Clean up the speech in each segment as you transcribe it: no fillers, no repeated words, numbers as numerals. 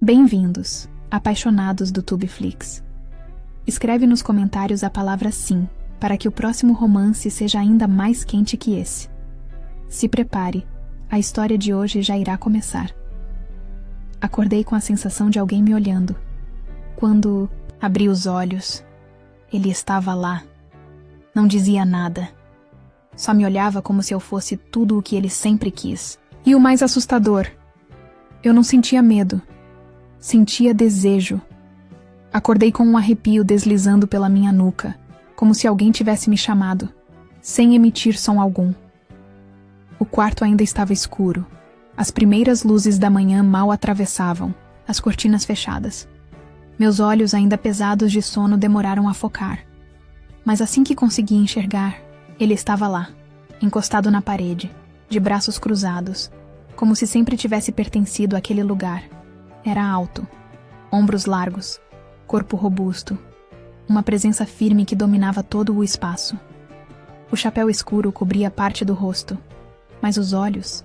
Bem-vindos, apaixonados do Tubeflix. Escreve nos comentários a palavra sim, para que o próximo romance seja ainda mais quente que esse. Se prepare, a história de hoje já irá começar. Acordei com a sensação de alguém me olhando. Quando abri os olhos, ele estava lá. Não dizia nada. Só me olhava como se eu fosse tudo o que ele sempre quis. E o mais assustador, eu não sentia medo. Sentia desejo. Acordei com um arrepio deslizando pela minha nuca, como se alguém tivesse me chamado, sem emitir som algum. O quarto ainda estava escuro. As primeiras luzes da manhã mal atravessavam, as cortinas fechadas. Meus olhos, ainda pesados de sono, demoraram a focar. Mas assim que consegui enxergar, ele estava lá, encostado na parede, de braços cruzados, como se sempre tivesse pertencido àquele lugar. Era alto, ombros largos, corpo robusto, uma presença firme que dominava todo o espaço. O chapéu escuro cobria parte do rosto, mas os olhos...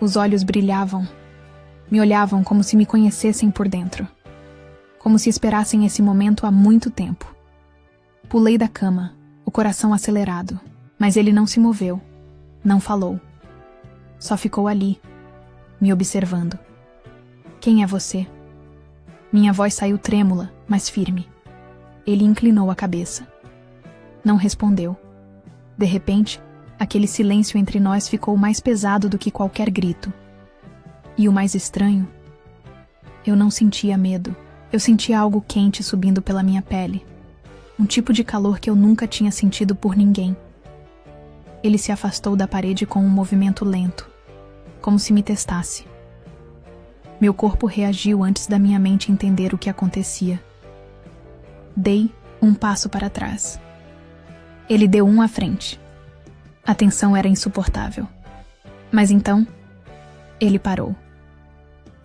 os olhos brilhavam. Me olhavam como se me conhecessem por dentro. Como se esperassem esse momento há muito tempo. Pulei da cama, o coração acelerado, mas ele não se moveu, não falou. Só ficou ali, me observando. Quem é você? Minha voz saiu trêmula, mas firme. Ele inclinou a cabeça. Não respondeu. De repente, aquele silêncio entre nós ficou mais pesado do que qualquer grito. E o mais estranho? Eu não sentia medo. Eu sentia algo quente subindo pela minha pele. Um tipo de calor que eu nunca tinha sentido por ninguém. Ele se afastou da parede com um movimento lento, como se me testasse. Meu corpo reagiu antes da minha mente entender o que acontecia. Dei um passo para trás. Ele deu um à frente. A tensão era insuportável. Mas então, ele parou.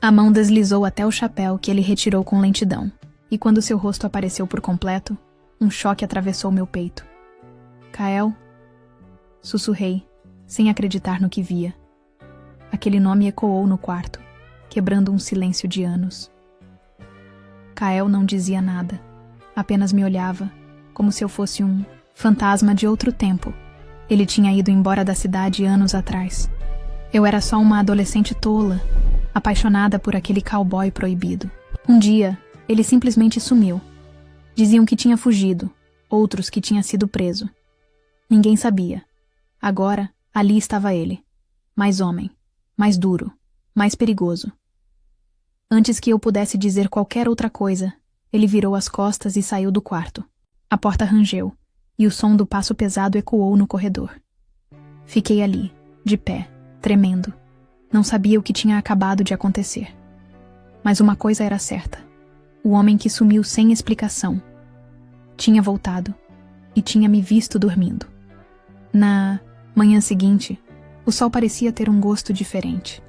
A mão deslizou até o chapéu que ele retirou com lentidão, e quando seu rosto apareceu por completo, um choque atravessou meu peito. Kael? Sussurrei, sem acreditar no que via. Aquele nome ecoou no quarto, quebrando um silêncio de anos. Kael não dizia nada, apenas me olhava, como se eu fosse um fantasma de outro tempo. Ele tinha ido embora da cidade anos atrás. Eu era só uma adolescente tola, apaixonada por aquele cowboy proibido. Um dia, ele simplesmente sumiu. Diziam que tinha fugido, outros que tinha sido preso. Ninguém sabia. Agora, ali estava ele. Mais homem, mais duro, mais perigoso. Antes que eu pudesse dizer qualquer outra coisa, ele virou as costas e saiu do quarto. A porta rangeu, e o som do passo pesado ecoou no corredor. Fiquei ali, de pé, tremendo. Não sabia o que tinha acabado de acontecer. Mas uma coisa era certa. O homem que sumiu sem explicação tinha voltado e tinha me visto dormindo. Na manhã seguinte, o sol parecia ter um gosto diferente.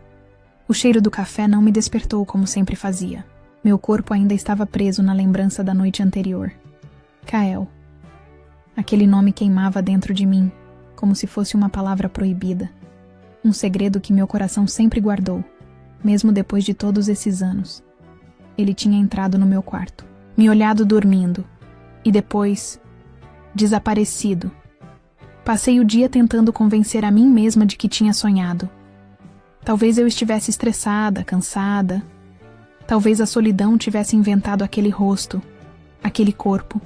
O cheiro do café não me despertou como sempre fazia. Meu corpo ainda estava preso na lembrança da noite anterior. Kael. Aquele nome queimava dentro de mim, como se fosse uma palavra proibida. Um segredo que meu coração sempre guardou, mesmo depois de todos esses anos. Ele tinha entrado no meu quarto, me olhado dormindo, e depois, desaparecido. Passei o dia tentando convencer a mim mesma de que tinha sonhado. Talvez eu estivesse estressada, cansada. Talvez a solidão tivesse inventado aquele rosto, aquele corpo.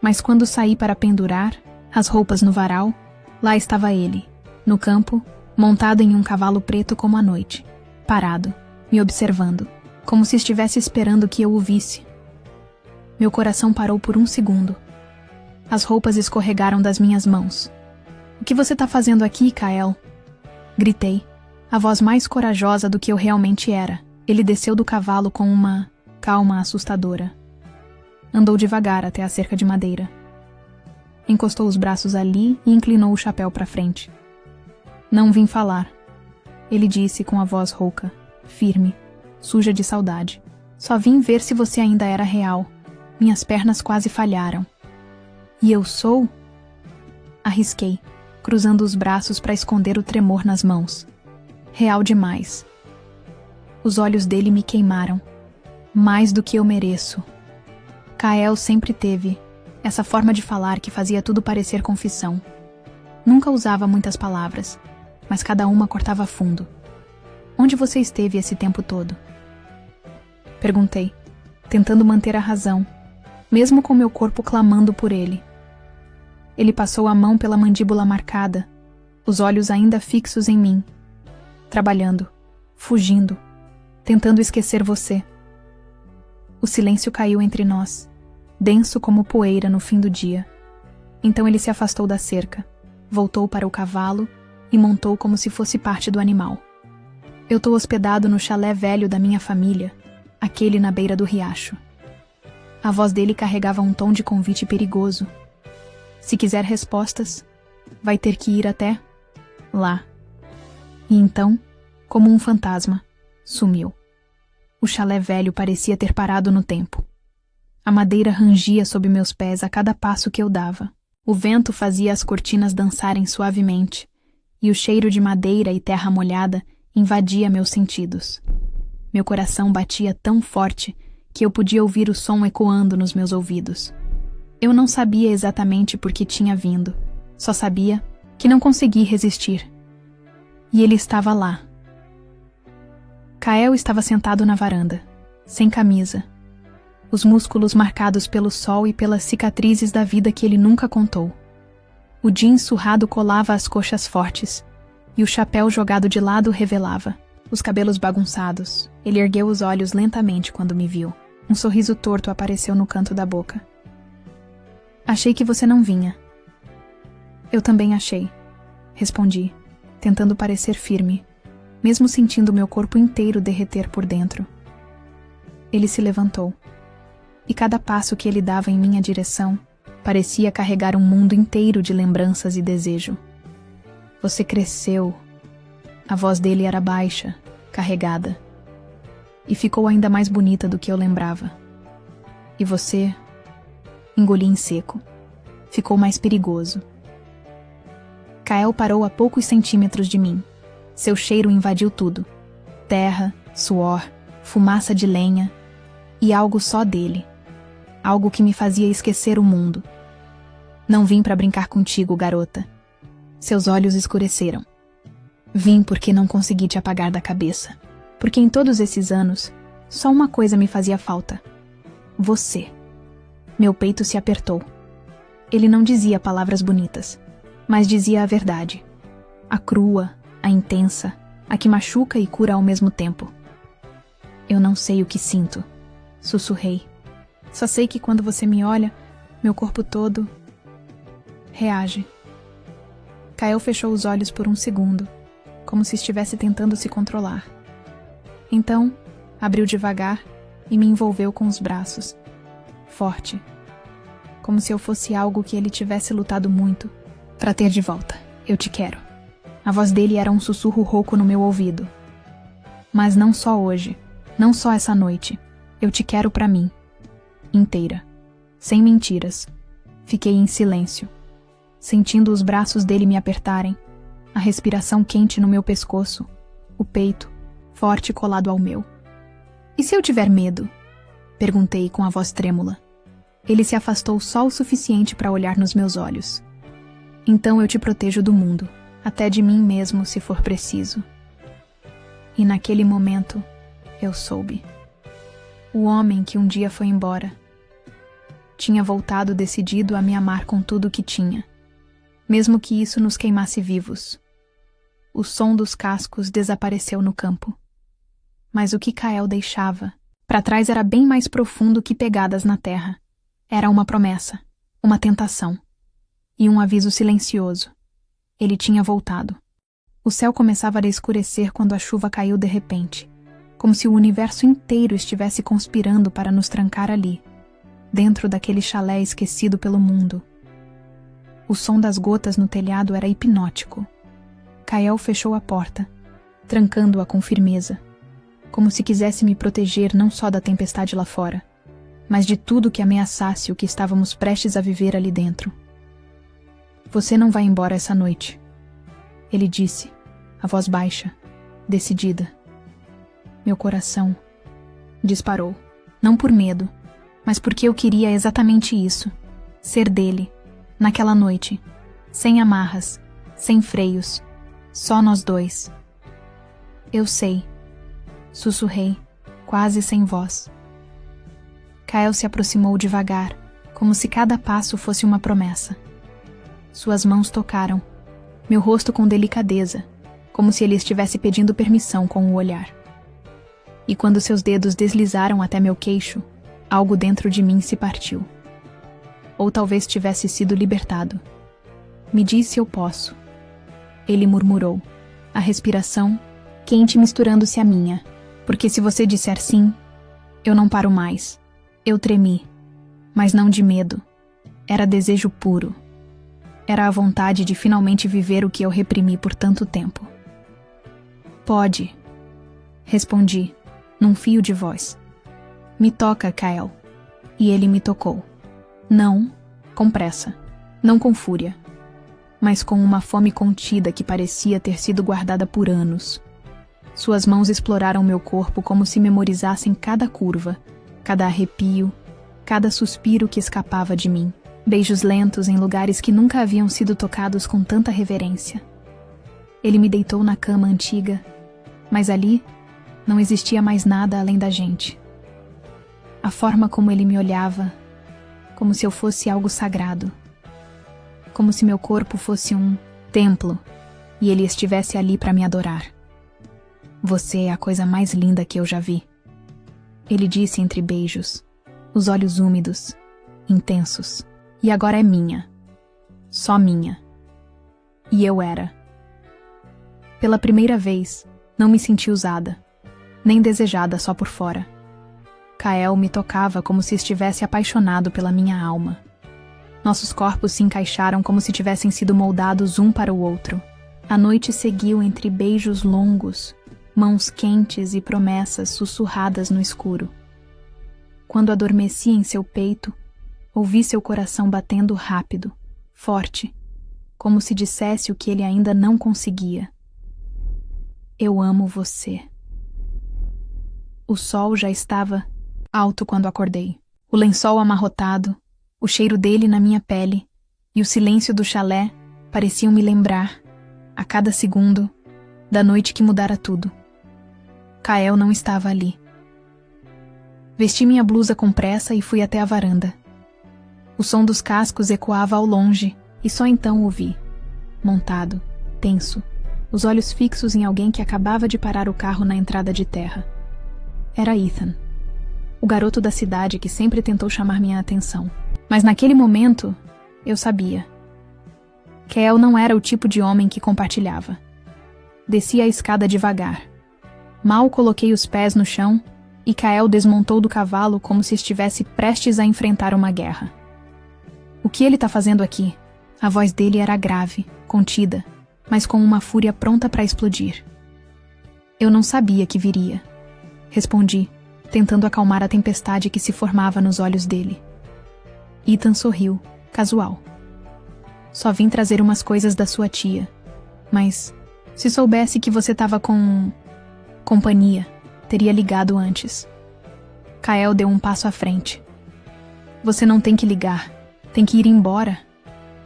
Mas quando saí para pendurar as roupas no varal, lá estava ele, no campo, montado em um cavalo preto como a noite, parado, me observando, como se estivesse esperando que eu o visse. Meu coração parou por um segundo. As roupas escorregaram das minhas mãos. "O que você está fazendo aqui, Kael?" Gritei, a voz mais corajosa do que eu realmente era. Ele desceu do cavalo com uma calma assustadora. Andou devagar até a cerca de madeira. Encostou os braços ali e inclinou o chapéu para frente. "Não vim falar", ele disse com a voz rouca, firme, suja de saudade. "Só vim ver se você ainda era real." Minhas pernas quase falharam. "E eu sou?" Arrisquei, cruzando os braços para esconder o tremor nas mãos. "Real demais." Os olhos dele me queimaram. Mais do que eu mereço. Kael sempre teve essa forma de falar que fazia tudo parecer confissão. Nunca usava muitas palavras, mas cada uma cortava fundo. Onde você esteve esse tempo todo? Perguntei, tentando manter a razão, mesmo com meu corpo clamando por ele. Ele passou a mão pela mandíbula marcada, os olhos ainda fixos em mim. Trabalhando, fugindo, tentando esquecer você. O silêncio caiu entre nós, denso como poeira no fim do dia. Então ele se afastou da cerca, voltou para o cavalo e montou como se fosse parte do animal. Eu tô hospedado no chalé velho da minha família, aquele na beira do riacho. A voz dele carregava um tom de convite perigoso. Se quiser respostas, vai ter que ir até lá. E então, como um fantasma, sumiu. O chalé velho parecia ter parado no tempo. A madeira rangia sob meus pés a cada passo que eu dava. O vento fazia as cortinas dançarem suavemente, e o cheiro de madeira e terra molhada invadia meus sentidos. Meu coração batia tão forte que eu podia ouvir o som ecoando nos meus ouvidos. Eu não sabia exatamente por que tinha vindo, só sabia que não consegui resistir. E ele estava lá. Kael estava sentado na varanda, sem camisa, os músculos marcados pelo sol e pelas cicatrizes da vida que ele nunca contou. O jeans surrado colava as coxas fortes, e o chapéu jogado de lado revelava os cabelos bagunçados. Ele ergueu os olhos lentamente quando me viu. Um sorriso torto apareceu no canto da boca. Achei que você não vinha. Eu também achei, respondi, tentando parecer firme, mesmo sentindo meu corpo inteiro derreter por dentro. Ele se levantou, e cada passo que ele dava em minha direção parecia carregar um mundo inteiro de lembranças e desejo. Você cresceu. A voz dele era baixa, carregada, e ficou ainda mais bonita do que eu lembrava. E você... Engoli em seco. Ficou mais perigoso. Kael parou a poucos centímetros de mim. Seu cheiro invadiu tudo. Terra, suor, fumaça de lenha e algo só dele. Algo que me fazia esquecer o mundo. Não vim para brincar contigo, garota. Seus olhos escureceram. Vim porque não consegui te apagar da cabeça. Porque em todos esses anos, só uma coisa me fazia falta. Você. Meu peito se apertou. Ele não dizia palavras bonitas, mas dizia a verdade. A crua, a intensa, a que machuca e cura ao mesmo tempo. Eu não sei o que sinto, sussurrei. Só sei que quando você me olha, meu corpo todo reage. Kael fechou os olhos por um segundo, como se estivesse tentando se controlar. Então, abriu devagar e me envolveu com os braços. Forte. Como se eu fosse algo que ele tivesse lutado muito para ter de volta. Eu te quero. A voz dele era um sussurro rouco no meu ouvido. Mas não só hoje, não só essa noite. Eu te quero pra mim. Inteira. Sem mentiras. Fiquei em silêncio, sentindo os braços dele me apertarem, a respiração quente no meu pescoço, o peito, forte colado ao meu. E se eu tiver medo? Perguntei com a voz trêmula. Ele se afastou só o suficiente para olhar nos meus olhos. Então eu te protejo do mundo, até de mim mesmo se for preciso. E naquele momento, eu soube. O homem que um dia foi embora tinha voltado decidido a me amar com tudo o que tinha, mesmo que isso nos queimasse vivos. O som dos cascos desapareceu no campo. Mas o que Kael deixava para trás era bem mais profundo que pegadas na terra. Era uma promessa, uma tentação e um aviso silencioso. Ele tinha voltado. O céu começava a escurecer quando a chuva caiu de repente, como se o universo inteiro estivesse conspirando para nos trancar ali, dentro daquele chalé esquecido pelo mundo. O som das gotas no telhado era hipnótico. Kael fechou a porta, trancando-a com firmeza, como se quisesse me proteger não só da tempestade lá fora, mas de tudo que ameaçasse o que estávamos prestes a viver ali dentro. Você não vai embora essa noite, ele disse, a voz baixa, decidida. Meu coração disparou. Não por medo, mas porque eu queria exatamente isso. Ser dele, naquela noite. Sem amarras, sem freios. Só nós dois. Eu sei. Sussurrei, quase sem voz. Kyle se aproximou devagar, como se cada passo fosse uma promessa. Suas mãos tocaram meu rosto com delicadeza, como se ele estivesse pedindo permissão com o olhar. E quando seus dedos deslizaram até meu queixo, algo dentro de mim se partiu. Ou talvez tivesse sido libertado. Me disse eu posso. Ele murmurou, a respiração quente misturando-se à minha, porque se você disser sim, eu não paro mais. Eu tremi, mas não de medo. Era desejo puro. Era a vontade de finalmente viver o que eu reprimi por tanto tempo. Pode, respondi, num fio de voz. Me toca, Kyle. E ele me tocou. Não com pressa, não com fúria, mas com uma fome contida que parecia ter sido guardada por anos. Suas mãos exploraram meu corpo como se memorizassem cada curva, cada arrepio, cada suspiro que escapava de mim. Beijos lentos em lugares que nunca haviam sido tocados com tanta reverência. Ele me deitou na cama antiga, mas ali não existia mais nada além da gente. A forma como ele me olhava, como se eu fosse algo sagrado. Como se meu corpo fosse um templo e ele estivesse ali para me adorar. Você é a coisa mais linda que eu já vi. Ele disse entre beijos, os olhos úmidos, intensos. E agora é minha. Só minha. E eu era. Pela primeira vez, não me senti usada, nem desejada só por fora. Kyle me tocava como se estivesse apaixonado pela minha alma. Nossos corpos se encaixaram como se tivessem sido moldados um para o outro. A noite seguiu entre beijos longos, mãos quentes e promessas sussurradas no escuro. Quando adormeci em seu peito, ouvi seu coração batendo rápido, forte, como se dissesse o que ele ainda não conseguia. Eu amo você. O sol já estava alto quando acordei. O lençol amarrotado, o cheiro dele na minha pele e o silêncio do chalé pareciam me lembrar, a cada segundo, da noite que mudara tudo. Kyle não estava ali. Vesti minha blusa com pressa e fui até a varanda. O som dos cascos ecoava ao longe e só então o vi. Montado, tenso, os olhos fixos em alguém que acabava de parar o carro na entrada de terra. Era Ethan, o garoto da cidade que sempre tentou chamar minha atenção. Mas naquele momento, eu sabia. Kyle não era o tipo de homem que compartilhava. Desci a escada devagar. Mal coloquei os pés no chão e Kyle desmontou do cavalo como se estivesse prestes a enfrentar uma guerra. O que ele está fazendo aqui? A voz dele era grave, contida, mas com uma fúria pronta para explodir. Eu não sabia que viria. Respondi, tentando acalmar a tempestade que se formava nos olhos dele. Ethan sorriu, casual. Só vim trazer umas coisas da sua tia. Mas, se soubesse que você estava com companhia, teria ligado antes. Kyle deu um passo à frente. Você não tem que ligar. Tem que ir embora.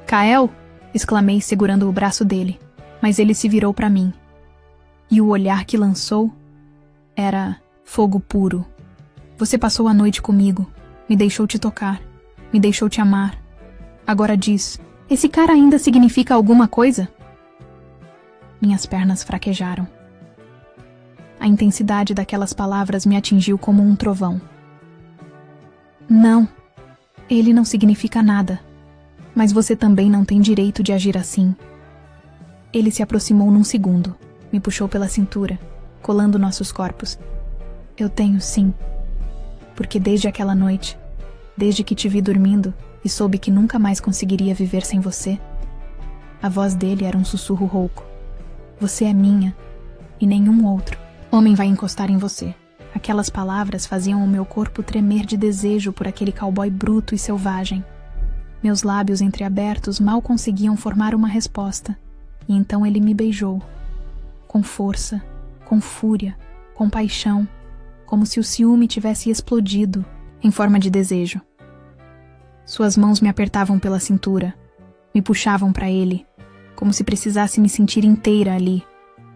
Kyle! Exclamei, segurando o braço dele, mas ele se virou para mim. E o olhar que lançou era fogo puro. Você passou a noite comigo, me deixou te tocar, me deixou te amar. Agora diz, esse cara ainda significa alguma coisa? Minhas pernas fraquejaram. A intensidade daquelas palavras me atingiu como um trovão. Não. Ele não significa nada, mas você também não tem direito de agir assim. Ele se aproximou num segundo, me puxou pela cintura, colando nossos corpos. Eu tenho sim, porque desde aquela noite, desde que te vi dormindo e soube que nunca mais conseguiria viver sem você, a voz dele era um sussurro rouco. Você é minha e nenhum outro homem vai encostar em você. Aquelas palavras faziam o meu corpo tremer de desejo por aquele cowboy bruto e selvagem. Meus lábios entreabertos mal conseguiam formar uma resposta, e então ele me beijou. Com força, com fúria, com paixão, como se o ciúme tivesse explodido em forma de desejo. Suas mãos me apertavam pela cintura, me puxavam para ele, como se precisasse me sentir inteira ali,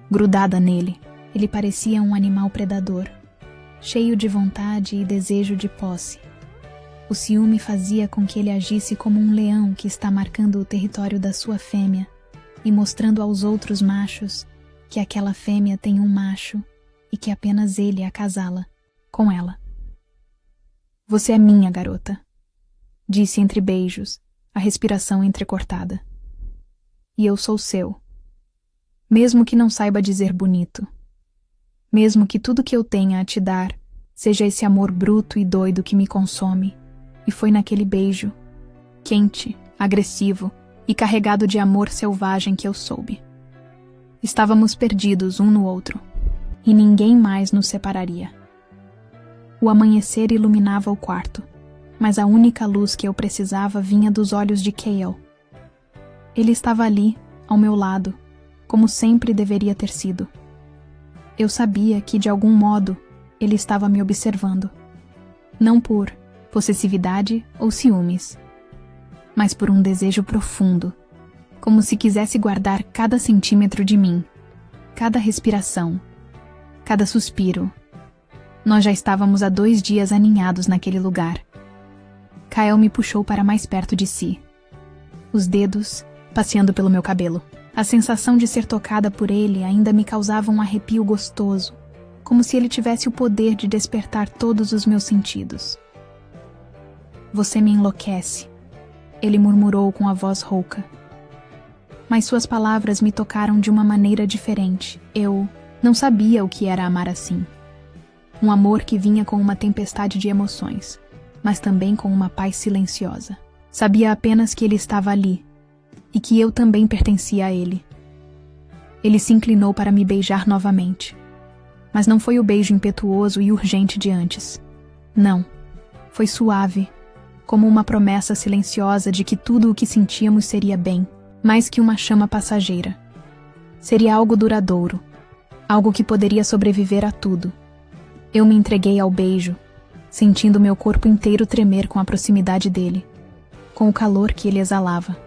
grudada nele. Ele parecia um animal predador, cheio de vontade e desejo de posse. O ciúme fazia com que ele agisse como um leão que está marcando o território da sua fêmea e mostrando aos outros machos que aquela fêmea tem um macho e que apenas ele acasala com ela. Você é minha, garota, disse entre beijos, a respiração entrecortada. E eu sou seu. Mesmo que não saiba dizer bonito. Mesmo que tudo que eu tenha a te dar seja esse amor bruto e doido que me consome. E foi naquele beijo, quente, agressivo e carregado de amor selvagem que eu soube. Estávamos perdidos um no outro, e ninguém mais nos separaria. O amanhecer iluminava o quarto, mas a única luz que eu precisava vinha dos olhos de Cale. Ele estava ali, ao meu lado, como sempre deveria ter sido. Eu sabia que, de algum modo, ele estava me observando. Não por possessividade ou ciúmes, mas por um desejo profundo, como se quisesse guardar cada centímetro de mim, cada respiração, cada suspiro. Nós já estávamos há 2 dias aninhados naquele lugar. Kyle me puxou para mais perto de si, os dedos passeando pelo meu cabelo. A sensação de ser tocada por ele ainda me causava um arrepio gostoso, como se ele tivesse o poder de despertar todos os meus sentidos. Você me enlouquece, ele murmurou com a voz rouca. Mas suas palavras me tocaram de uma maneira diferente. Eu não sabia o que era amar assim. Um amor que vinha com uma tempestade de emoções, mas também com uma paz silenciosa. Sabia apenas que ele estava ali, e que eu também pertencia a ele. Ele se inclinou para me beijar novamente, mas não foi o beijo impetuoso e urgente de antes. Não, foi suave, como uma promessa silenciosa de que tudo o que sentíamos seria bem, mais que uma chama passageira. Seria algo duradouro, algo que poderia sobreviver a tudo. Eu me entreguei ao beijo, sentindo meu corpo inteiro tremer com a proximidade dele, com o calor que ele exalava.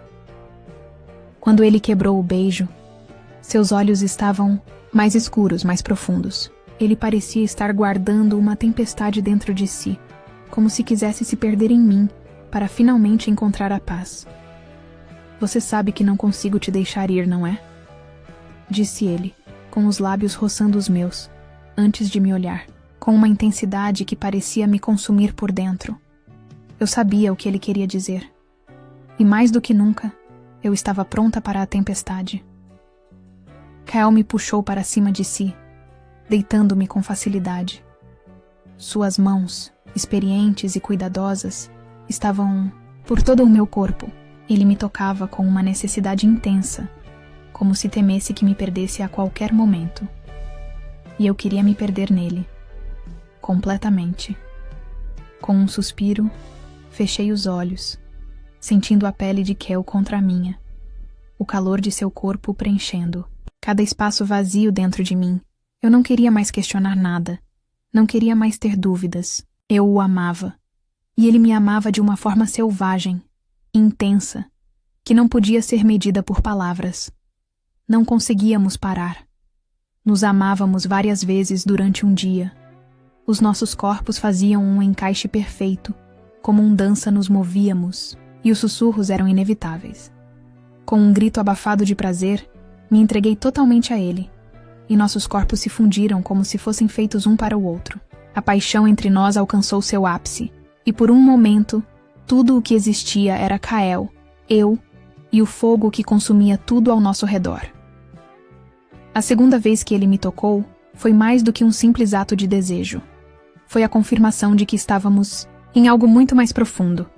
Quando ele quebrou o beijo, seus olhos estavam mais escuros, mais profundos. Ele parecia estar guardando uma tempestade dentro de si, como se quisesse se perder em mim para finalmente encontrar a paz. Você sabe que não consigo te deixar ir, não é? Disse ele, com os lábios roçando os meus, antes de me olhar, com uma intensidade que parecia me consumir por dentro. Eu sabia o que ele queria dizer. E mais do que nunca, eu estava pronta para a tempestade. Kyle me puxou para cima de si, deitando-me com facilidade. Suas mãos, experientes e cuidadosas, estavam por todo o meu corpo. Ele me tocava com uma necessidade intensa, como se temesse que me perdesse a qualquer momento. E eu queria me perder nele, completamente. Com um suspiro, fechei os olhos, sentindo a pele de Kel contra a minha, o calor de seu corpo preenchendo cada espaço vazio dentro de mim. Eu não queria mais questionar nada, não queria mais ter dúvidas. Eu o amava, e ele me amava de uma forma selvagem, intensa, que não podia ser medida por palavras. Não conseguíamos parar. Nos amávamos várias vezes durante um dia. Os nossos corpos faziam um encaixe perfeito, como um dança nos movíamos, e os sussurros eram inevitáveis. Com um grito abafado de prazer, me entreguei totalmente a ele, e nossos corpos se fundiram como se fossem feitos um para o outro. A paixão entre nós alcançou seu ápice, e por um momento, tudo o que existia era Kyle, eu e o fogo que consumia tudo ao nosso redor. A segunda vez que ele me tocou foi mais do que um simples ato de desejo. Foi a confirmação de que estávamos em algo muito mais profundo.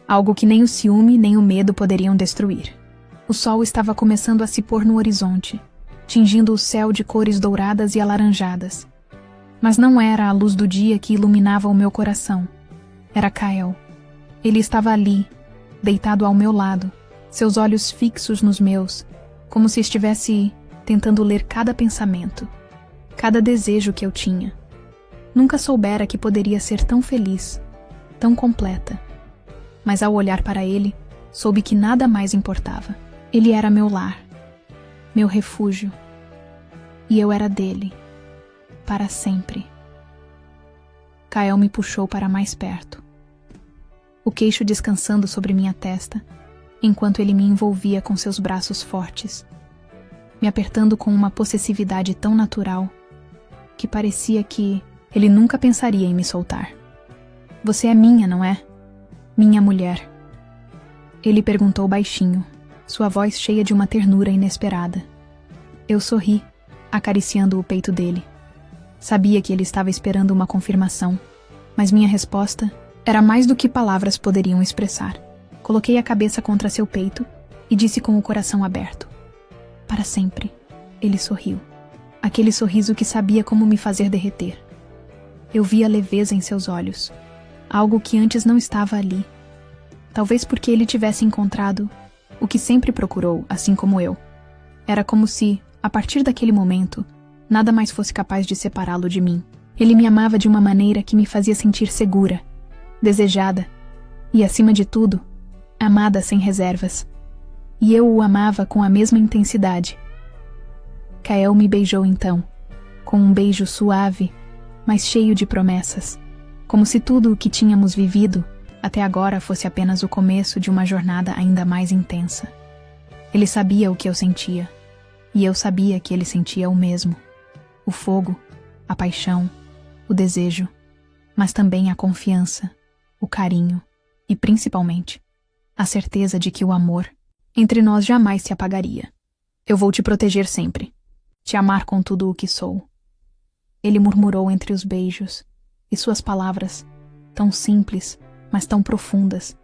Algo que nem o ciúme nem o medo poderiam destruir. O sol estava começando a se pôr no horizonte, tingindo o céu de cores douradas e alaranjadas. Mas não era a luz do dia que iluminava o meu coração. Era Kyle. Ele estava ali, deitado ao meu lado, seus olhos fixos nos meus, como se estivesse tentando ler cada pensamento. cada desejo que eu tinha. Nunca soubera que poderia ser tão feliz, tão completa. Mas ao olhar para ele, soube que nada mais importava. Ele era meu lar, meu refúgio. E eu era dele, para sempre. Kael me puxou para mais perto, o queixo descansando sobre minha testa, enquanto ele me envolvia com seus braços fortes, me apertando com uma possessividade tão natural que parecia que ele nunca pensaria em me soltar. Você é minha, não é? Minha mulher. Ele perguntou baixinho, sua voz cheia de uma ternura inesperada. Eu sorri, acariciando o peito dele. Sabia que ele estava esperando uma confirmação, mas minha resposta era mais do que palavras poderiam expressar. Coloquei a cabeça contra seu peito e disse com o coração aberto: para sempre. Ele sorriu. Aquele sorriso que sabia como me fazer derreter. Eu via leveza em seus olhos, algo que antes não estava ali. Talvez porque ele tivesse encontrado o que sempre procurou, assim como eu. Era como se, a partir daquele momento, nada mais fosse capaz de separá-lo de mim. Ele me amava de uma maneira que me fazia sentir segura, desejada e, acima de tudo, amada sem reservas. E eu o amava com a mesma intensidade. Kael me beijou então, com um beijo suave, mas cheio de promessas, como se tudo o que tínhamos vivido até agora fosse apenas o começo de uma jornada ainda mais intensa. Ele sabia o que eu sentia, e eu sabia que ele sentia o mesmo. O fogo, a paixão, o desejo, mas também a confiança, o carinho e, principalmente, a certeza de que o amor entre nós jamais se apagaria. Eu vou te proteger sempre, te amar com tudo o que sou. Ele murmurou entre os beijos, e suas palavras, tão simples, mas tão profundas,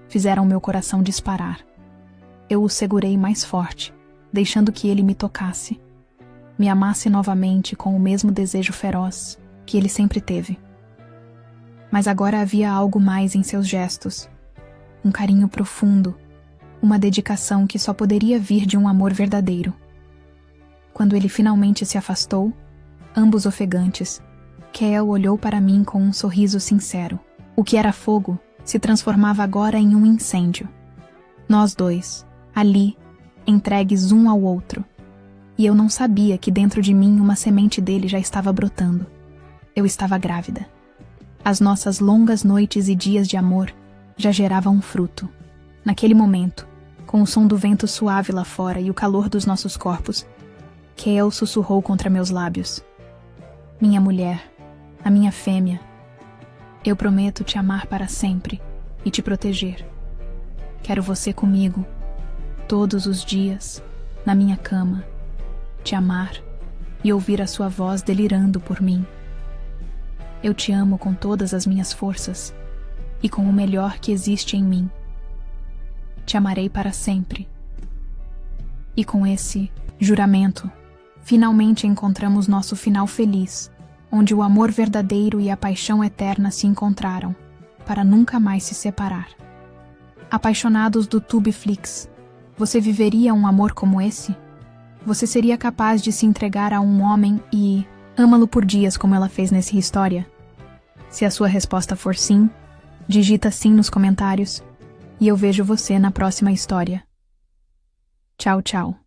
fizeram meu coração disparar. Eu o segurei mais forte, deixando que ele me tocasse, me amasse novamente com o mesmo desejo feroz que ele sempre teve. Mas agora havia algo mais em seus gestos, um carinho profundo, uma dedicação que só poderia vir de um amor verdadeiro. Quando ele finalmente se afastou, ambos ofegantes, Kael olhou para mim com um sorriso sincero. O que era fogo se transformava agora em um incêndio. Nós dois, ali, entregues um ao outro. E eu não sabia que dentro de mim uma semente dele já estava brotando. Eu estava grávida. As nossas longas noites e dias de amor já geravam um fruto. Naquele momento, com o som do vento suave lá fora e o calor dos nossos corpos, Kael sussurrou contra meus lábios: minha mulher, a minha fêmea, eu prometo te amar para sempre e te proteger. Quero você comigo, todos os dias, na minha cama, te amar e ouvir a sua voz delirando por mim. Eu te amo com todas as minhas forças e com o melhor que existe em mim. Te amarei para sempre. E com esse juramento, finalmente encontramos nosso final feliz, onde o amor verdadeiro e a paixão eterna se encontraram, para nunca mais se separar. Apaixonados do Tubiflix, você viveria um amor como esse? Você seria capaz de se entregar a um homem e ama-lo por dias como ela fez nessa história? Se a sua resposta for sim, digita sim nos comentários e eu vejo você na próxima história. Tchau, tchau.